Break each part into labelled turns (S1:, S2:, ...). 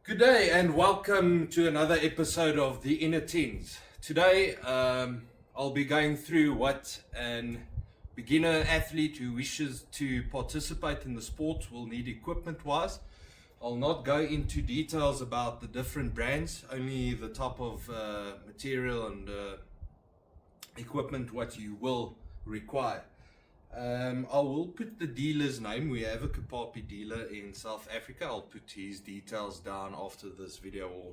S1: Good day and welcome to another episode of the Inner Teens. Today I'll be going through what an beginner athlete who wishes to participate in the sport will need equipment wise. I'll not go into details about the different brands, only the type of material and equipment what you will require. I will put the dealer's name. We have a Kapapi dealer in South Africa. I'll put his details down after this video or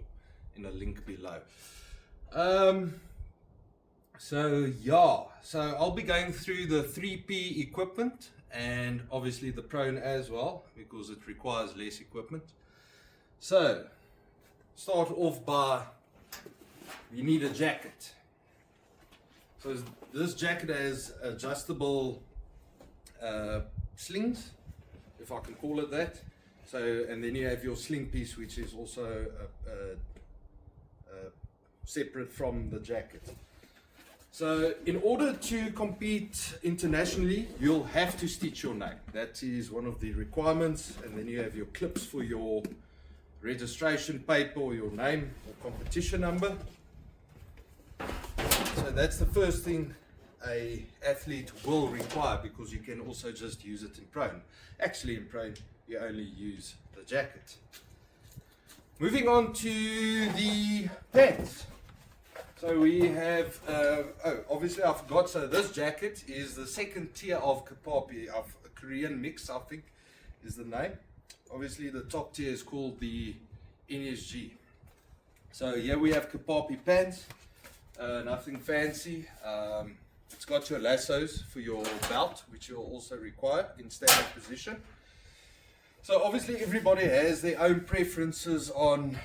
S1: in a link below. So I'll be going through the 3P equipment and obviously the prone as well because it requires less equipment. So start off by, you need a jacket. So this jacket has adjustable slings, if I can call it that. So, and then you have your sling piece, which is also separate from the jacket. So, in order to compete internationally, you'll have to stitch your name. That is one of the requirements. And then you have your clips for your registration paper or your name or competition number. So that's the first thing a athlete will require, because you can also just use it in prone. Actually in prone you only use the jacket. Moving on to the pants. So we have, obviously I forgot, so this jacket is the second tier of Kapapi, of a Korean mix I think is the name. Obviously the top tier is called the NSG. So here we have Kapapi pants. Nothing fancy. It's got your lassos for your belt, which you'll also require in standing position. So obviously everybody has their own preferences on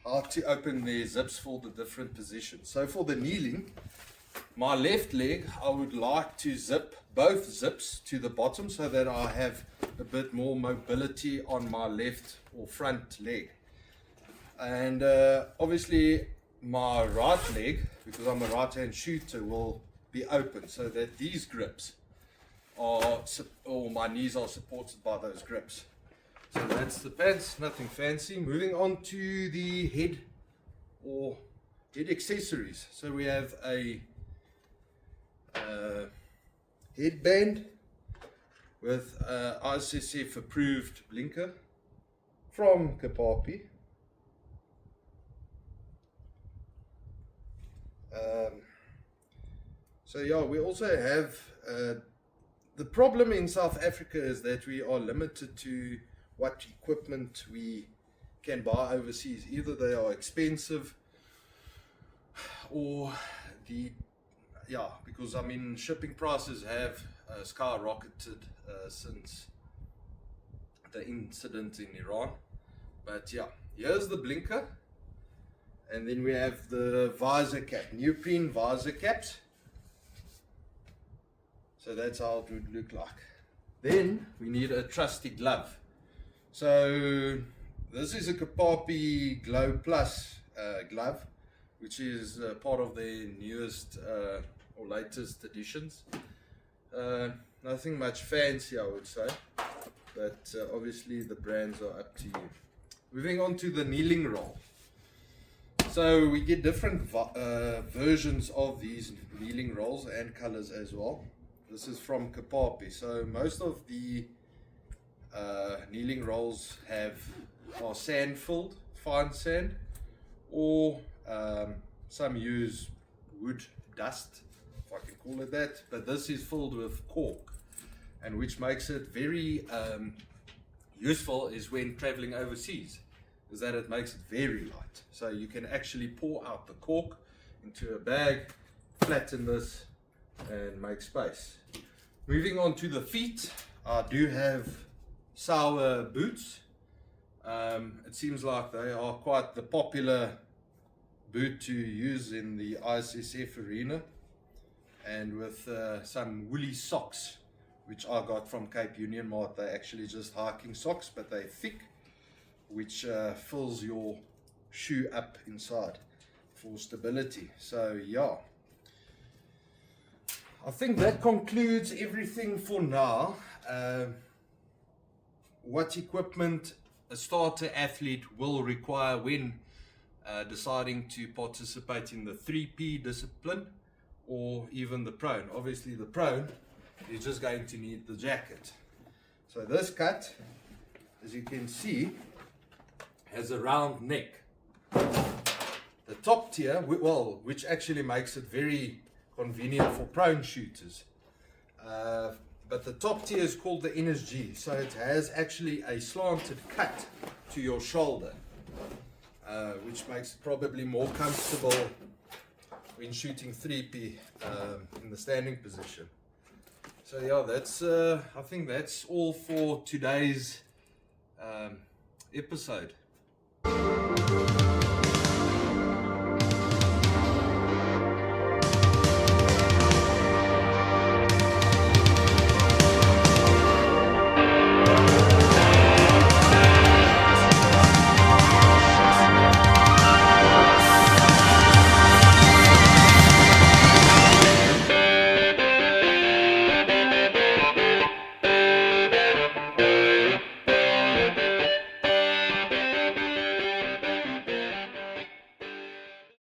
S1: how to open their zips for the different positions. So for the kneeling, my left leg, I would like to zip both zips to the bottom so that I have a bit more mobility on my left or front leg. And obviously my right leg, because I'm a right hand shooter, will be open so that these grips are, or my knees are supported by those grips. So that's the pants, nothing fancy. Moving on to the head or head accessories. So we have a headband with ISSF approved blinker from Kapapi. So yeah, we also have, the problem in South Africa is that we are limited to what equipment we can buy overseas. Either they are expensive or because I mean shipping prices have skyrocketed since the incident in Iran. But yeah, here's the blinker. And then we have the visor cap, neoprene visor caps. So that's how it would look like. Then we need a trusty glove. So this is a Kapapi Glow Plus glove, which is part of the newest or latest editions. Nothing much fancy, I would say, but obviously the brands are up to you. Moving on to the kneeling roll. So we get different versions of these kneeling rolls and colors as well. This is from Kapapi. So most of the kneeling rolls are sand filled, fine sand, or some use wood dust, if I can call it that. But this is filled with cork, and which makes it very useful is when traveling overseas, is that it makes it very light. So you can actually pour out the cork into a bag, flatten this, and make space. Moving on to the feet, I do have sour boots. It seems like they are quite the popular boot to use in the ISSF arena, and with some woolly socks, which I got from Cape Union Mart. They're actually just hiking socks, but they're thick, which fills your shoe up inside for stability. So yeah, I think that concludes everything for now. What equipment a starter athlete will require when deciding to participate in the 3P discipline or even the prone. Obviously the prone is just going to need the jacket. So this cut, as you can see, has a round neck. The top tier, well, which actually makes it very convenient for prone shooters. But the top tier is called the NSG, so it has actually a slanted cut to your shoulder, which makes it probably more comfortable when shooting 3P in the standing position. So yeah, that's I think that's all for today's episode.